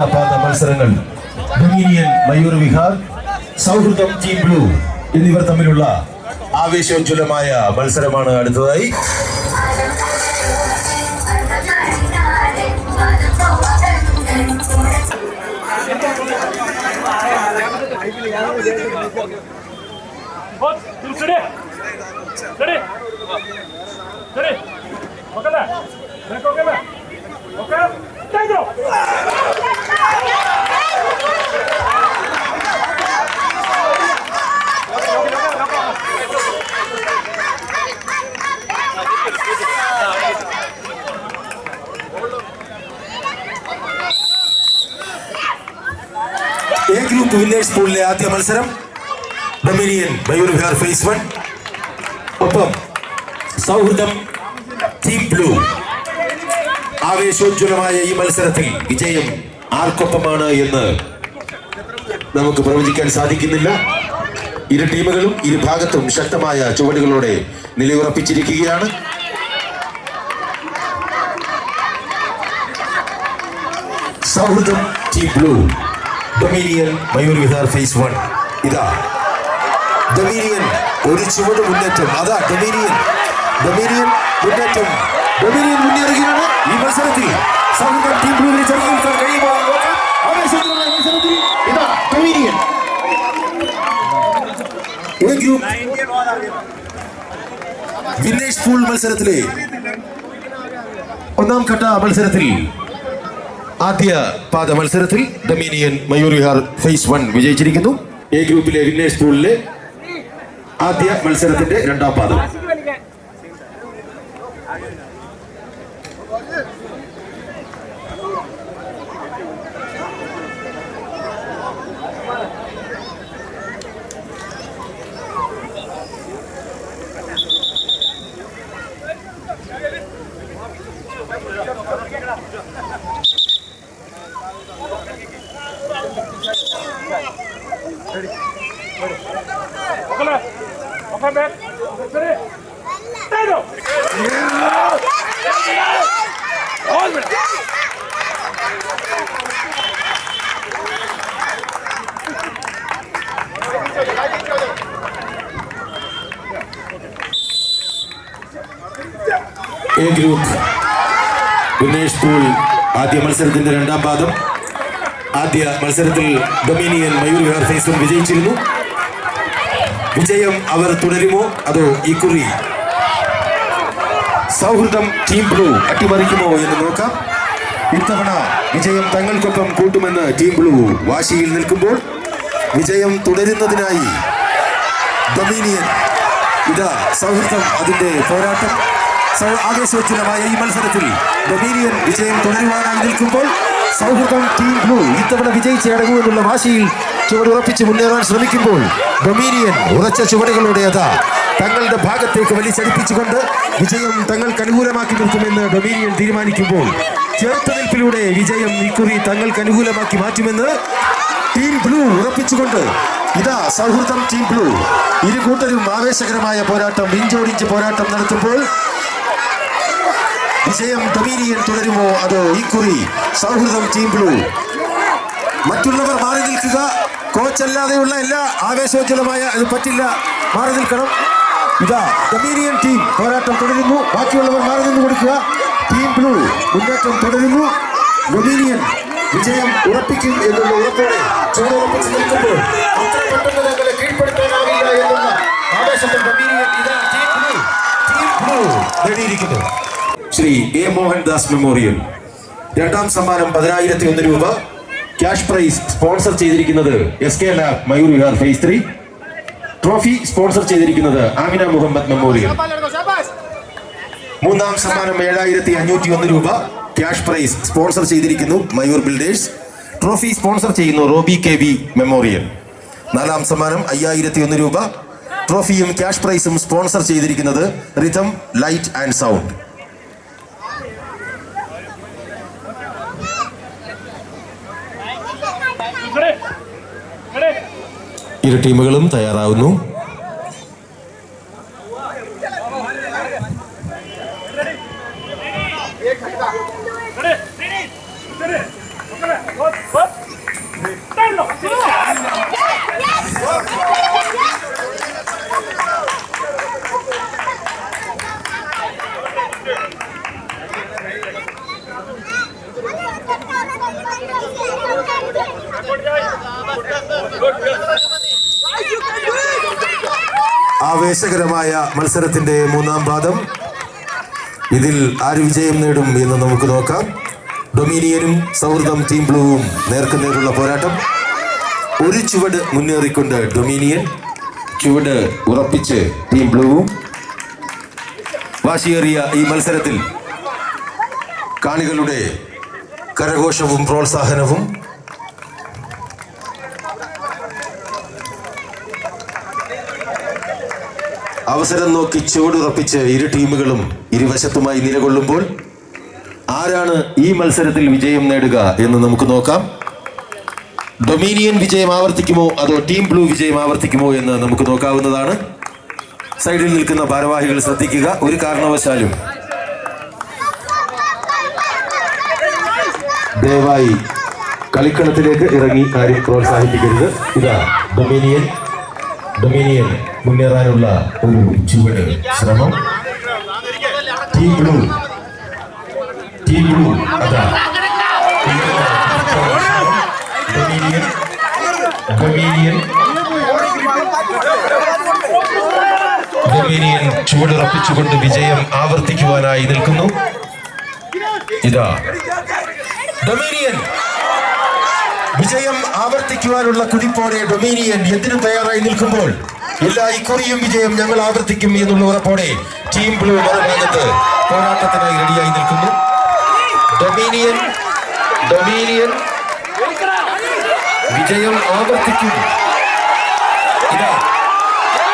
മത്സരങ്ങൾ ഡൊമിനിയൻ മയൂർ വിഹാർ, സൗഹൃദം team blue എന്നിവർ തമ്മിലുള്ള ആവേശോജ്വലമായ മത്സരമാണ് അടുത്തതായി. എ ഗ്രൂപ്പ് വില്ലേജ് പൂളിലെ ആദ്യ മത്സരം ഡൊമിനിയൻ മയൂർ വിഹാർ ഫേസ് 1, ഒപ്പം സൗഹൃദം ടീം ബ്ലൂ. ആവേശോജ്വലമായ ഈ മത്സരത്തിൽ വിജയം ആർക്കൊപ്പമാണ് എന്ന് നമുക്ക് പ്രവചിക്കാൻ സാധിക്കുന്നില്ല. ഇരു ടീമുകളും ഇരുഭാഗത്തും ശക്തമായ ചുവടുകളോടെ നിലയുറപ്പിച്ചിരിക്കുകയാണ്. സൗഹൃദം team blue, Dominion Mayur Vihar phase 1. ഇതാ ഡൊമിനിയൻ ഒരു ചുവട് മുന്നേറ്റം. അതാ ഡൊമിനിയൻ മുന്നേറ്റം. ഡൊമിനിയൻ മുന്നേറുകയാണ് ഈ മത്സരത്തിൽ. സൗഹൃദം ടീം ബ്ലൂവിനെ ചെറുക്കാൻ കഴിയുമോ? മത്സരത്തിൽ ഇതാ Dominion. A group village pool മത്സരത്തിലെ ഒന്നാം ഘട്ട മത്സരത്തിൽ ആദ്യ പാദ മത്സരത്തിൽ ഡൊമിനിയൻ മയൂർ വിഹാർ ഫേസ് 1 വിജയിച്ചിരിക്കുന്നു. എ ഗ്രൂപ്പിലെ വിന്നേഴ്സ് പൂളിലെ ആദ്യ മത്സരത്തിന്റെ രണ്ടാം പാദം. എ ഗ്രൂപ്പ് വിന്നേഴ്സ് പൂൾ ആദ്യ മത്സരത്തിന്റെ രണ്ടാം പാദം. ആദ്യ മത്സരത്തിൽ ഡൊമിനിയൻ മയൂർ വിഹാർ ഫേസ് 1 വിജയിച്ചിരുന്നു. വിജയം അവർ തുടരുമോ അതോ ഇക്കുറി സൗഹൃദം ടീം ബ്ലൂ അട്ടിമറിക്കുമോ എന്ന് നോക്കാം. ഇത്തവണ വിജയം തങ്ങൾക്കൊപ്പം കൂട്ടുമെന്ന് ടീം ബ്ലൂ വാശിയിൽ നിൽക്കുമ്പോൾ വിജയം തുടരുന്നതിനായി ഡൊമിനിയൻ, ഇതാ സൗഹൃദം അതിന്റെ പോരാട്ടം. ആവേശോജ്വലമായ ഈ മത്സരത്തിൽ ഡൊമിനിയൻ വിജയം തുടരുവാനായി നിൽക്കുമ്പോൾ സൗഹൃദം ടീം ബ്ലൂ ഇത്തവണ വിജയിച്ചടങ്ങുമെന്നുള്ള വാശിയിൽ ചുവടുറപ്പിച്ച് മുന്നേറാൻ ശ്രമിക്കുമ്പോൾ ഡൊമിനിയൻ ഉറച്ച ചുവടുകളോടെ അതാ തങ്ങളുടെ ഭാഗത്തേക്ക് വലിച്ചടിപ്പിച്ചുകൊണ്ട് വിജയം തങ്ങൾക്ക് അനുകൂലമാക്കി നിർത്തുമെന്ന് ഡൊമിനിയൻ തീരുമാനിക്കുമ്പോൾ ചെറുത്തുനിൽപ്പിലൂടെ വിജയം ഇക്കുറി തങ്ങൾക്ക് അനുകൂലമാക്കി മാറ്റുമെന്ന് ടീം ബ്ലൂ ഉറപ്പിച്ചുകൊണ്ട് ഇതാ സൗഹൃദം ടീം ബ്ലൂ ഇരു കൂട്ടരും ആവേശകരമായ പോരാട്ടം, ഇഞ്ചോടിഞ്ച് പോരാട്ടം നടത്തുമ്പോൾ വിജയം ഡൊമിനിയൻ തുടരുമോ അതോ ഇക്കുറി സൗഹൃദം ടീം ബ്ലൂ? മറ്റുള്ളവർ മാറി നിൽക്കുക. കോച്ചല്ലാതെയുള്ള എല്ലാ ആവേശോജ്വലമായ അത് പറ്റില്ല, മാറി നിൽക്കണം. ഇതാ ഡൊമിനിയൻ ടീം പോരാട്ടം തുടരുന്നു. ബാക്കിയുള്ളവർ മാറി നിന്ന് കൊടുക്കുക. ടീം ബ്ലൂ മുന്നേറ്റം തുടരുന്നു. ഡൊമിനിയൻ വിജയം ഉറപ്പിക്കും എന്നുള്ള ഉറപ്പോടെ ചുവടുറപ്പിച്ച് നിൽക്കുമ്പോൾ അത്ര പെട്ടെന്ന് തങ്ങളെ കീഴ്പ്പെടുത്താനാവില്ല എന്നുള്ള ആവേശത്തിൽ ഡൊമിനിയൻ ഇതാ ടീം ബ്ലൂ നേടിയിരിക്കുന്നു. ശ്രീ എ മോഹൻദാസ് മെമ്മോറിയൽ രണ്ടാം സമ്മാനം 10,001 രൂപ. ക്യാഷ് പ്രൈസ് സ്പോൺസർ ചെയ്തിരിക്കുന്നത് SK lab Mayur Vihar phase 3. Trophy sponsor ചെയ്തിരിക്കുന്നത് ആമിന മുഹമ്മദ് മെമ്മോറിയൽ. മൂന്നാം സമ്മാനം 7,501 രൂപ. ക്യാഷ് പ്രൈസ് സ്പോൺസർ ചെയ്തിരിക്കുന്നു മയൂർ ബിൽഡേഴ്സ്. ട്രോഫി സ്പോൺസർ ചെയ്യുന്നു റോബി KB മെമ്മോറിയൽ. നാലാം സമ്മാനം 5,001 രൂപ. ട്രോഫിയും ക്യാഷ് പ്രൈസും സ്പോൺസർ ചെയ്തിരിക്കുന്നത് റിതം ലൈറ്റ് ആൻഡ് സൗണ്ട്. ഇരു ടീമുകളും തയ്യാറാവുന്നു. ആവേശകരമായ മത്സരത്തിന്റെ മൂന്നാം പാദം. ഇതിൽ ആര് വിജയം നേടും എന്ന് നമുക്ക് നോക്കാം. ഡൊമിനിയനും സൗഹൃദം ടീം ബ്ലൂവും നേർക്കുനേരുള്ള പോരാട്ടം. ഒരു ചുവട് മുന്നേറിക്കൊണ്ട് ഡൊമിനിയൻ, ചുവട് ഉറപ്പിച്ച് ടീം ബ്ലൂവും. വാശിയേറിയ ഈ മത്സരത്തിൽ കാണികളുടെ കരഘോഷവും പ്രോത്സാഹനവും. അവസരം നോക്കി ചുവടുറപ്പിച്ച് ഇരു ടീമുകളും ഇരുവശത്തുമായി നിലകൊള്ളുമ്പോൾ ആരാണ് ഈ മത്സരത്തിൽ വിജയം നേടുക എന്ന് നമുക്ക് നോക്കാം. ഡൊമിനിയൻ വിജയം ആവർത്തിക്കുമോ അതോ ടീം ബ്ലൂ വിജയം ആവർത്തിക്കുമോ എന്ന് നമുക്ക് നോക്കാവുന്നതാണ്. സൈഡിൽ നിൽക്കുന്ന ഭാരവാഹികൾ ശ്രദ്ധിക്കുക, ഒരു കാരണവശാലും ദയവായി കളിക്കളത്തിലേക്ക് ഇറങ്ങി കാര്യം പ്രോത്സാഹിപ്പിക്കരുത്. ഇതാ ഡൊമിനിയൻ മുന്നേറാനുള്ള ഒരു ചുവട് ശ്രമം. ടീം ബ്ലൂ അതാ ഡൊമിനിയൻ ചുവടുറപ്പിച്ചുകൊണ്ട് വിജയം ആവർത്തിക്കുവാനായി നിൽക്കുന്നു. ഇതാ ഡൊമിനിയൻ വിജയം ആവർത്തിക്കുവാനുള്ള കുതിപ്പോടെ ഡൊമിനിയൻ എന്തിനും തയ്യാറായി നിൽക്കുമ്പോൾ എല്ലാ ഇക്കുറിയും വിജയം ഞങ്ങൾ ആവർത്തിക്കും എന്നുള്ള ഉറപ്പോടെ ടീം ബ്ലൂ മറുഭാഗത്ത് പോരാട്ടത്തിനായി റെഡിയായി നിൽക്കുന്നു. ഡൊമിനിയൻ വിജയം ആവർത്തിക്കും. ഇതാ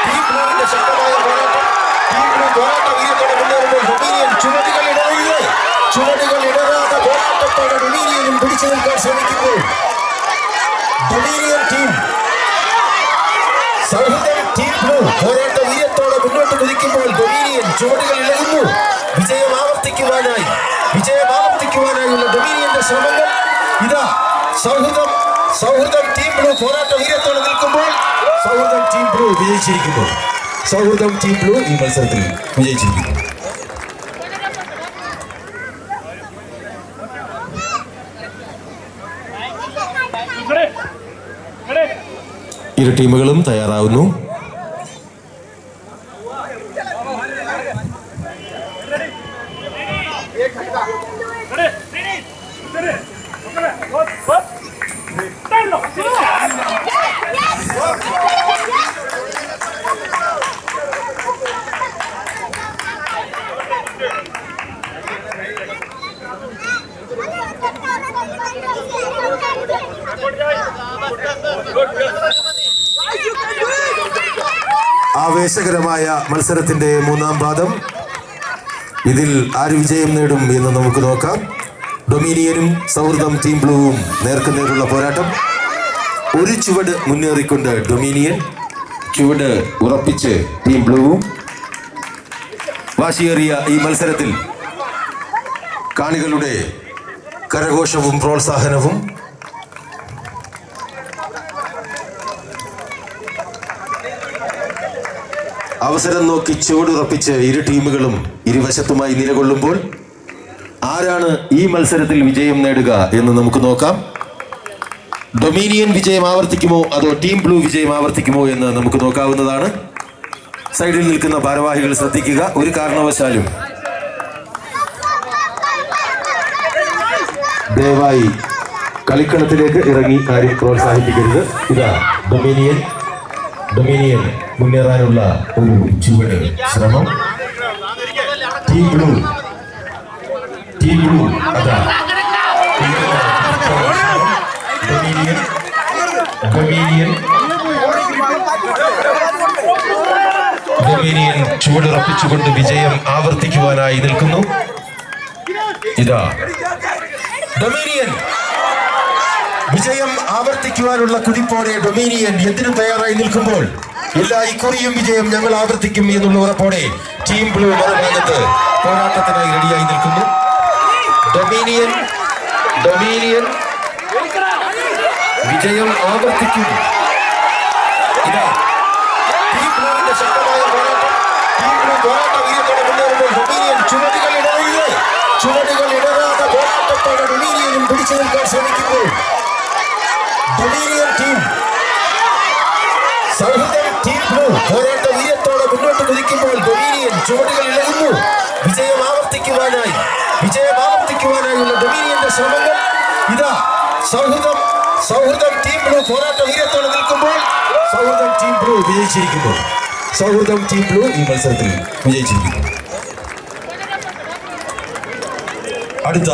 ടീം ബ്ലൂവിന്റെ ശക്തമായ പോരാട്ടം. ടീം ബ്ലൂ പോരാട്ട വീര്യത്തോടെ മുന്നേറുമ്പോൾ ഡൊമിനിയൻ ചുവടുകൾ ഇടരാതെ പോരാട്ടത്തോടെ ഡൊമിനിയനും പിടിച്ചു നിൽക്കാൻ ശ്രമിക്കുമ്പോൾ ഡൊമിനിയൻ ടീം സൗഹൃദം ടീം ബ്ലൂ പോരാട്ട വീര്യത്തോടെ മുന്നോട്ട് കുതിക്കുമ്പോൾ ഡൊമിനിയൻ ചുവടുകൾ ഇളകുന്നു. വിജയം ആവർത്തിക്കുവാനായുള്ള ഡൊമിനിയന്റെ ശ്രമങ്ങൾ. ഇതാ സൗഹൃദം ടീം ബ്ലൂ പോരാട്ട വീര്യത്തോടെ നിൽക്കുമ്പോൾ സൗഹൃദം ടീം ബ്ലൂ വിജയിച്ചിരിക്കുന്നു. സൗഹൃദം ടീം ബ്ലൂ ഈ മത്സരത്തിൽ വിജയിച്ചിരിക്കുന്നു. ഇരു ടീമുകളും തയ്യാറാവുന്നു. ആവേശകരമായ മത്സരത്തിന്റെ മൂന്നാം പാദം. ഇതിൽ ആര് വിജയം നേടും എന്ന് നമുക്ക് നോക്കാം. ഡൊമിനിയനും സൗഹൃദം ടീം ബ്ലൂവും നേർക്കുനേരുള്ള പോരാട്ടം. ഒരു ചുവട് മുന്നേറിക്കൊണ്ട് ഡൊമിനിയൻ, ചുവട് ഉറപ്പിച്ച് ടീം ബ്ലൂവും. വാശിയേറിയ ഈ മത്സരത്തിൽ കാണികളുടെ കരഘോഷവും പ്രോത്സാഹനവും. അവസരം നോക്കി ചുവടുറപ്പിച്ച് ഇരു ടീമുകളും ഇരുവശത്തുമായി നിലകൊള്ളുമ്പോൾ ആരാണ് ഈ മത്സരത്തിൽ വിജയം നേടുക എന്ന് നമുക്ക് നോക്കാം. ഡൊമിനിയൻ വിജയം ആവർത്തിക്കുമോ അതോ ടീം ബ്ലൂ വിജയം ആവർത്തിക്കുമോ എന്ന് നമുക്ക് നോക്കാവുന്നതാണ്. സൈഡിൽ നിൽക്കുന്ന ഭാരവാഹികൾ ശ്രദ്ധിക്കുക, ഒരു കാരണവശാലും ദയവായി കളിക്കളത്തിലേക്ക് ഇറങ്ങി കാര്യം പ്രോത്സാഹിപ്പിക്കരുത്. ഇതാ ഡൊമിനിയൻ മുന്നേറാനുള്ള ഒരു ചുവട് ശ്രമം. ടീം ബ്ലൂ അതാ ഡൊമിനിയൻ ചുവടുറപ്പിച്ചുകൊണ്ട് വിജയം ആവർത്തിക്കുവാനായി നിൽക്കുന്നു. ഇതാ ഡൊമിനിയൻ വിജയം ആവർത്തിക്കുവാനുള്ള കുതിപ്പോടെ ഡൊമിനിയൻ എന്തിനും തയ്യാറായി നിൽക്കുമ്പോൾ എല്ലാ ഇക്കുറിയും വിജയം ഞങ്ങൾ ആവർത്തിക്കും എന്നുള്ള ഉറപ്പോടെ ടീം ബ്ലൂ മറുഭാഗത്ത് പോരാട്ടത്തിനായി റെഡിയായി നിൽക്കുന്നു. ഡൊമിനിയൻ വിജയം ആവർത്തിക്കും. ഇതാ ടീം ബ്ലൂവിന്റെ ശക്തമായ പോരാട്ടം. ടീം ബ്ലൂ പോരാട്ട വീര്യത്തോടെ മുന്നേറുമ്പോൾ ഡൊമിനിയൻ ചുവടുകൾ ഇടരാതെ പോരാട്ടത്തോടെ ഡൊമിനിയനും പിടിച്ചു നിൽക്കാൻ ശ്രമിക്കുമ്പോൾ ഡൊമിനിയൻ ടീം സൗഹൃദം ടീം ബ്ലൂ പോരാട്ട വീര്യത്തോടെ ജോഡികൾ ഇളകുന്നു. വിജയം ആവർത്തിക്കുവാനായുള്ള ഡൊമിനിയന്റെ ശ്രമങ്ങൾ. ഇതാ സൗഹൃദം ടീം ബ്ലൂ പോരാട്ട വീര്യത്തോടെ നിൽക്കുമ്പോൾ സൗഹൃദം ടീം ബ്ലൂ വിജയിച്ചിരിക്കുന്നു. സൗഹൃദം ടീം ബ്ലൂ ഈ മത്സരത്തിൽ വിജയിച്ചിരിക്കുന്നു. അടുത്ത